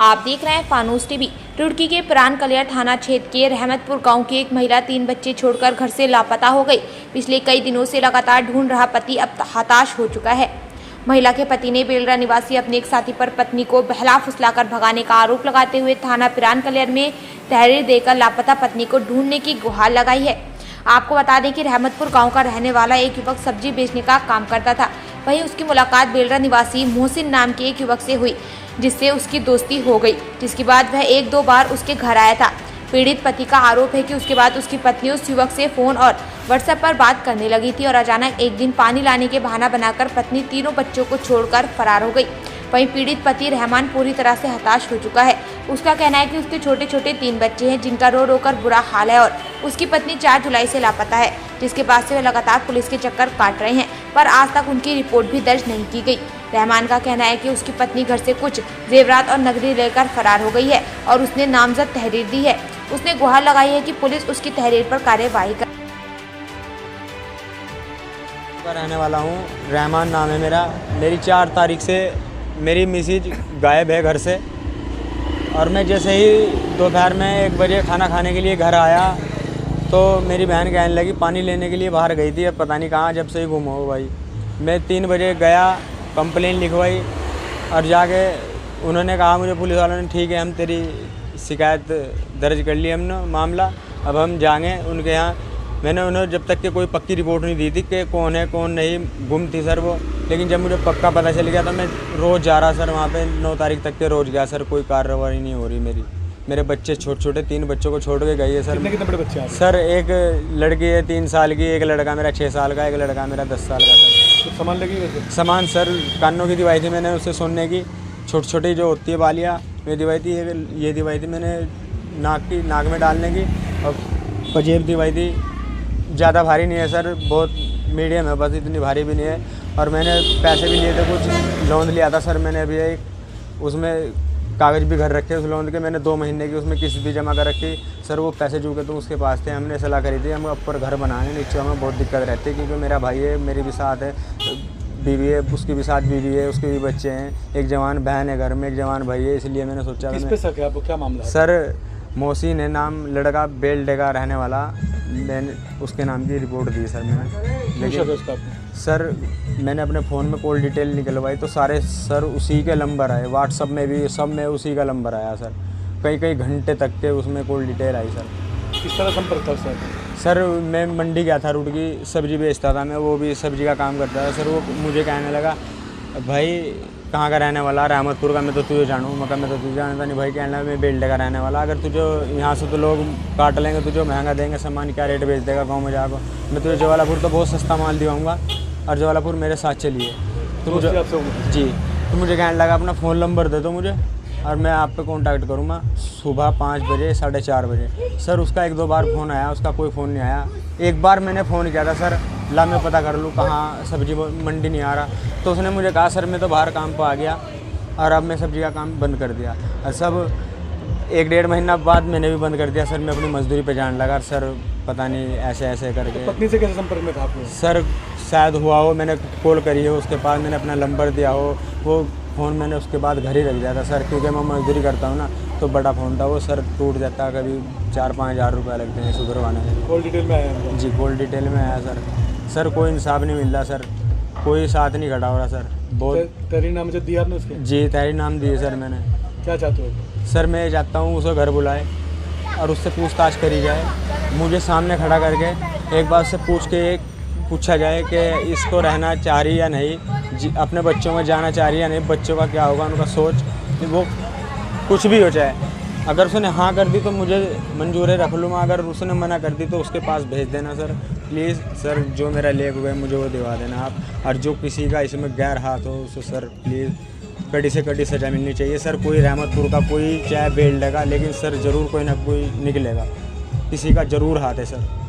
आप देख रहे हैं फानूस टीवी। रुड़की के प्राण कलियर थाना क्षेत्र के रहमतपुर गांव की एक महिला 3 बच्चे छोड़कर घर से लापता हो गई। पिछले कई दिनों से लगातार ढूंढ रहा पति अब हताश हो चुका है। महिला के पति ने बेलरा निवासी अपने एक साथी पर पत्नी को बहला फुसलाकर भगाने का आरोप लगाते हुए थाना प्राण कलियर में तहरीर देकर लापता पत्नी को ढूंढने की गुहार लगाई है। आपको बता दें कि रहमतपुर गांव का रहने वाला एक युवक सब्जी बेचने का काम करता था। वहीं उसकी मुलाकात बेलरा निवासी मोहसिन नाम के एक युवक से हुई, जिससे उसकी दोस्ती हो गई, जिसके बाद वह 1-2 बार उसके घर आया था। पीड़ित पति का आरोप है कि उसके बाद उसकी पत्नी उस युवक से फोन और व्हाट्सएप पर बात करने लगी थी और अचानक एक दिन पानी लाने के बहाना बनाकर पत्नी तीनों बच्चों को छोड़कर फरार हो गई। वहीं पीड़ित पति रहमान पूरी तरह से हताश हो चुका है। उसका कहना है कि उसके छोटे छोटे 3 बच्चे हैं, जिनका रो रो कर बुरा हाल है, और उसकी पत्नी 4 जुलाई से लापता है, जिसके बाद से वे लगातार पुलिस के चक्कर काट रहे हैं, पर आज तक उनकी रिपोर्ट भी दर्ज नहीं की गई। रहमान का कहना है कि उसकी पत्नी घर से कुछ जेवरात और नकदी लेकर फरार हो गई है और उसने नामजद तहरीर दी है। उसने गुहार लगाई है कि पुलिस उसकी तहरीर पर कार्यवाही करे। रहने वाला हूँ, रहमान नाम है मेरा। मेरी 4 तारीख से मेरी मिसेज गायब है घर से, और मैं जैसे ही दोपहर में 1 बजे खाना खाने के लिए घर आया तो मेरी बहन कहने लगी पानी लेने के लिए बाहर गई थी, अब पता नहीं कहाँ जब से ही गुम हो भाई। मैं 3 बजे गया, कंप्लेन लिखवाई, और जाके उन्होंने कहा मुझे, पुलिस वालों ने, ठीक है हम तेरी शिकायत दर्ज कर ली हमने मामला, अब हम जाएंगे उनके यहाँ। मैंने उन्हें जब तक कि कोई पक्की रिपोर्ट नहीं दी थी कि कौन है कौन नहीं, गुम थी सर वो। लेकिन जब मुझे पक्का पता चल गया तो मैं रोज़ जा रहा सर वहाँ पे, 9 तारीख तक के रोज़ गया सर। कोई कार्रवाई नहीं हो रही मेरी। मेरे बच्चे छोटे छोटे 3 बच्चों को छोड़ के गई है सर। कितने बड़े बच्चे हैं सर? एक लड़की है 3 साल की, एक लड़का मेरा 6 साल का, एक लड़का मेरा 10 साल का सर। तो सामान लगी वैसे? सामान सर कानों की दिवाई थी मैंने उससे, सुनने की छोटी छोटी जो होती है बालियाँ, ये दिवाई थी। ये दिवाई थी मैंने नाक में डालने की, और पजेब दिवाई थी। ज़्यादा भारी नहीं है सर, बहुत मीडियम है, बस इतनी भारी भी नहीं है। और मैंने पैसे भी लिए थे, कुछ लोन लिया था सर मैंने अभी एक, उसमें कागज़ भी घर रखे उस लोन के। मैंने 2 महीने की उसमें किस्त भी जमा कर रखी सर। वो पैसे जो के तो उसके पास थे, हमने सलाह करी थी हम ऊपर घर बनाएंगे, नीचे हमें बहुत दिक्कत रहती है, क्योंकि मेरा भाई है, मेरी भी साथ है बीवी है, उसकी भी साथ बीवी है, उसके भी बच्चे हैं, एक जवान बहन है घर में, एक जवान भाई है। इसलिए मैंने सोचा किस पे शक है आपको, क्या मामला है? सर मोहसिन है नाम, लड़का बेलडे का रहने वाला। मैंने उसके नाम की रिपोर्ट दी सर मैंने। लेकिन सर मैंने अपने फ़ोन में कॉल डिटेल निकलवाई तो सारे सर उसी के नंबर आए, व्हाट्सअप में भी सब में उसी का नंबर आया सर। कई घंटे तक के उसमें कॉल डिटेल आई सर। किस तरह संपर्क था सर? सर मैं मंडी गया था, रुड़की सब्ज़ी बेचता था मैं, वो भी सब्ज़ी का काम करता था सर। वो मुझे कहने लगा, भाई कहाँ का रहने वाला? रहमतपुर का। मैं तो तुझे जानूँ, मैं तो तुझे जानता नहीं। भाई कहने लगा मैं बेलडे का रहने वाला, अगर तुझे यहाँ से तो लोग काट लेंगे, तुझे महंगा देंगे सामान, क्या रेट बेच देगा गाँव में जाकर? मैं तुझे जवालापुर तो बहुत सस्ता माल दिलाऊँगा, और जवालापुर मेरे साथ चलिए। तो मुझे जी, तो मुझे कहने लगा अपना फ़ोन नंबर दे दो मुझे, और मैं आप पे कॉन्टैक्ट करूँगा सुबह 5 बजे 4:30 बजे। सर उसका 1-2 बार फ़ोन आया, उसका कोई फ़ोन नहीं आया। एक बार मैंने फ़ोन किया था सर, ला मैं पता कर लूँ कहाँ सब्ज़ी मंडी नहीं आ रहा, तो उसने मुझे कहा सर मैं तो बाहर काम पर आ गया, और अब मैं सब्ज़ी का काम बंद कर दिया। और सब 1-1.5 महीना बाद मैंने भी बंद कर दिया सर। मैं अपनी मजदूरी पे जाने लगा सर, पता नहीं ऐसे करके। तो पत्नी से कैसे संपर्क में था आपने? सर शायद हुआ हो, मैंने कॉल करी हो, उसके पास मैंने अपना नंबर दिया हो, वो फ़ोन मैंने उसके बाद घर ही रख दिया था सर, क्योंकि मैं मजदूरी करता हूँ ना, तो बड़ा फ़ोन था वो सर, टूट जाता, कभी 4-5 हज़ार रुपये लगते हैं सुधरवाने में। कॉल डिटेल में आया? जी, कॉल डिटेल में आया सर। सर कोई इंसाफ नहीं मिल रहा सर, कोई साथ नहीं खड़ा हो रहा सर। बहुत तहरीर नाम जो दिया आपने उसके? जी, तहरीर नाम दिए सर मैंने। क्या चाहते हो? सर मैं चाहता हूँ उसे घर बुलाए और उससे पूछताछ करी जाए, मुझे सामने खड़ा करके एक बार से पूछा जाए कि इसको रहना चाह रही या नहीं, अपने बच्चों में जाना चाह रही या नहीं, बच्चों का क्या होगा, उनका सोच, वो कुछ भी हो जाए। अगर उसने हाँ कर दी तो मुझे मंजूर है, रख लूँगा। अगर उसने मना कर दी तो उसके पास भेज देना सर प्लीज़। सर जो मेरा लेग हुआ है मुझे वो दिवा देना आप, और जो किसी का इसमें गैर हाथ हो उसे सर प्लीज़ कड़ी से कड़ी सज़ा मिलनी चाहिए सर। कोई रहमतपुर का, कोई चाहे बेलडे का, लेकिन सर ज़रूर कोई ना कोई निकलेगा, किसी का ज़रूर हाथ है सर।